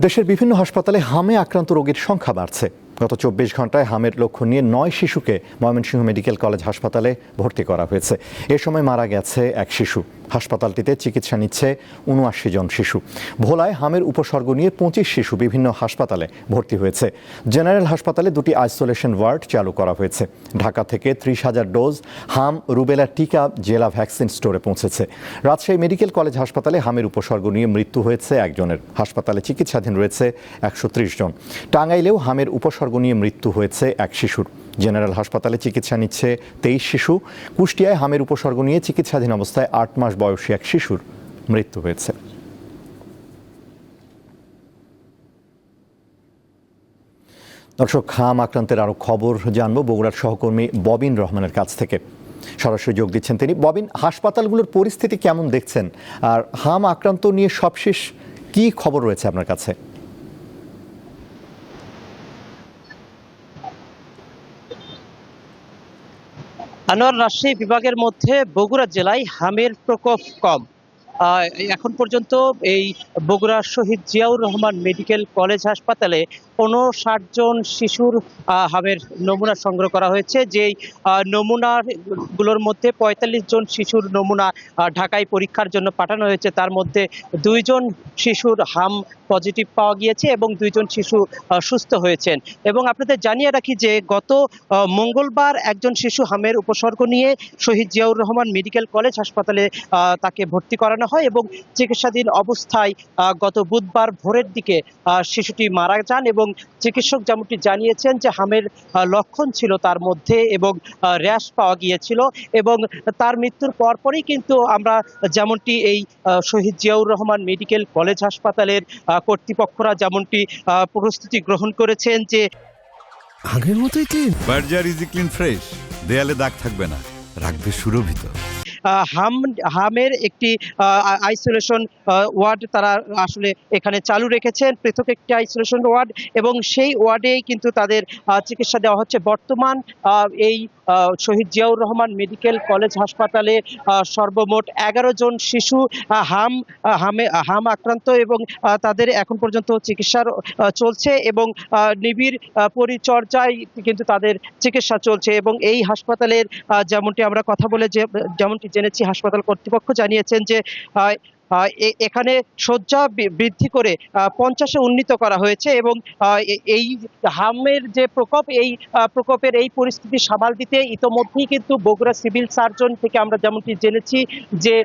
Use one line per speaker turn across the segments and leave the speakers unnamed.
দেশের বিভিন্ন হাসপাতালে হামে আক্রান্ত রোগীর সংখ্যা বাড়ছে। গত ২৪ ঘন্টায় হামের লক্ষণ নিয়ে ৯ শিশুকে ময়মনসিংহ মেডিকেল কলেজ হাসপাতালে ভর্তি করা হয়েছে। এ সময় মারা গেছে এক শিশু। হাসপাতালটিতে চিকিৎসা নিচ্ছে ৭৯ জন শিশু। ভোলায় হামের উপসর্গ নিয়ে ২৫ শিশু বিভিন্ন হাসপাতালে ভর্তি হয়েছে। জেনারেল হাসপাতালে ২টি আইসোলেশন ওয়ার্ড চালু করা হয়েছে। ঢাকা থেকে ৩০,০০০ ডোজ হাম রুবেলা টিকা জেলা ভ্যাকসিন স্টোরে পৌঁছেছে। রাজশাহী মেডিকেল কলেজ হাসপাতালে হামের উপসর্গ নিয়ে মৃত্যু হয়েছে একজনের। হাসপাতালে চিকিৎসাধীন রয়েছে ১৩০ জন। টাঙ্গাইলেও হামের উপসর্গ নিয়ে মৃত্যু হয়েছে এক শিশুর। জেনারেল হাসপাতালে চিকিৎসা নিচ্ছে ২৩ শিশু। কুষ্টিয়ায় হামের উপসর্গ নিয়ে চিকিৎসাধীন অবস্থায় ৮ মাস বয়সী এক শিশুর মৃত্যু হয়েছে। দর্শক, হাম আক্রান্তের আরও খবর জানবো বগুড়ার সহকর্মী ববিন রহমানের কাছ থেকে। সরাসরি যোগ দিচ্ছেন তিনি। ববিন, হাসপাতালগুলোর পরিস্থিতি কেমন দেখছেন, আর হাম আক্রান্ত নিয়ে সবশেষ কি খবর রয়েছে আপনার কাছে?
আনোয়ার, রাজশাহী বিভাগের মধ্যে বগুড়া জেলায় হামের প্রকোপ কম। এখন পর্যন্ত এই বগুড়ার শহীদ জিয়াউর রহমান মেডিকেল কলেজ হাসপাতালে ৫৯ জন শিশুর হামের নমুনা সংগ্রহ করা হয়েছে। যেই নমুনাগুলোর মধ্যে ৪৫ জন শিশুর নমুনা ঢাকায় পরীক্ষার জন্য পাঠানো হয়েছে। তার মধ্যে ২ জন শিশুর হাম পজিটিভ পাওয়া গিয়েছে এবং ২ জন শিশু সুস্থ হয়েছেন। এবং আপনাদের জানিয়ে রাখি যে গত মঙ্গলবার একজন শিশু হামের উপসর্গ নিয়ে শহীদ জিয়াউর রহমান মেডিকেল কলেজ হাসপাতালে তাকে ভর্তি করানো হয় এবং চিকিৎসাধীন অবস্থায় গত বুধবার ভোরের দিকে শিশুটি মারা যান। এবং চিকিৎসক যেমনটি জানিয়েছেন যে হামের লক্ষণ ছিল তার মধ্যে এবং র্যাশ পাওয়া গিয়েছিল। এবং তার মৃত্যুর পরপরই কিন্তু আমরা যেমনটি এই শহীদ জিয়াউর রহমান মেডিকেল কলেজ হাসপাতালের কর্তৃপক্ষরা যেমনটি প্রস্তুতি গ্রহণ করেছেন যে
আগের মতোই clean.
Berger easy clean fresh, দেয়ালে দাগ থাকবে না, রাখবে সুরভিত।
হামের একটি আইসোলেশন ওয়ার্ড তারা আসলে এখানে চালু রেখেছেন, পৃথক একটি আইসোলেশন ওয়ার্ড, এবং সেই ওয়ার্ডেই কিন্তু তাদের চিকিৎসা দেওয়া হচ্ছে। বর্তমান এই শহীদ জিয়াউর রহমান মেডিকেল কলেজ হাসপাতালে সর্বমোট ১১ জন শিশু হাম আক্রান্ত এবং তাদের এখন পর্যন্ত চিকিৎসার চলছে এবং নিবিড় পরিচর্যায় কিন্তু তাদের চিকিৎসা চলছে। এবং এই হাসপাতালের যেমনটি আমরা কথা বলে যেমনটি জেনেছি, হাসপাতাল কর্তৃপক্ষ জানিয়েছেন যে এখানে শয্যা বৃদ্ধি করে ৫০-এ উন্নীত করা হয়েছে এবং এই হামের যে প্রকোপ, এই প্রকোপের এই পরিস্থিতি সামাল দিতে ইতোমধ্যেই কিন্তু বগুড়া সিভিল সার্জন থেকে আমরা যেমনটি জেনেছি যে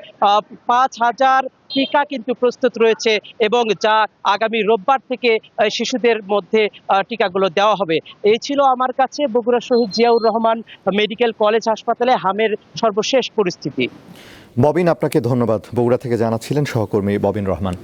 ৫,০০০ টিকা কিন্তু প্রস্তুত রয়েছে এবং যা আগামী রোববার থেকে শিশুদের মধ্যে টিকাগুলো দেওয়া হবে। এই ছিল আমার কাছে বগুড়া শহীদ জিয়াউর রহমান মেডিকেল কলেজ হাসপাতালে হামের সর্বশেষ পরিস্থিতি।
ববিন, আপনাকে ধন্যবাদ। বগুড়া থেকে জানাচ্ছিলেন সহকর্মী ববিন রহমান।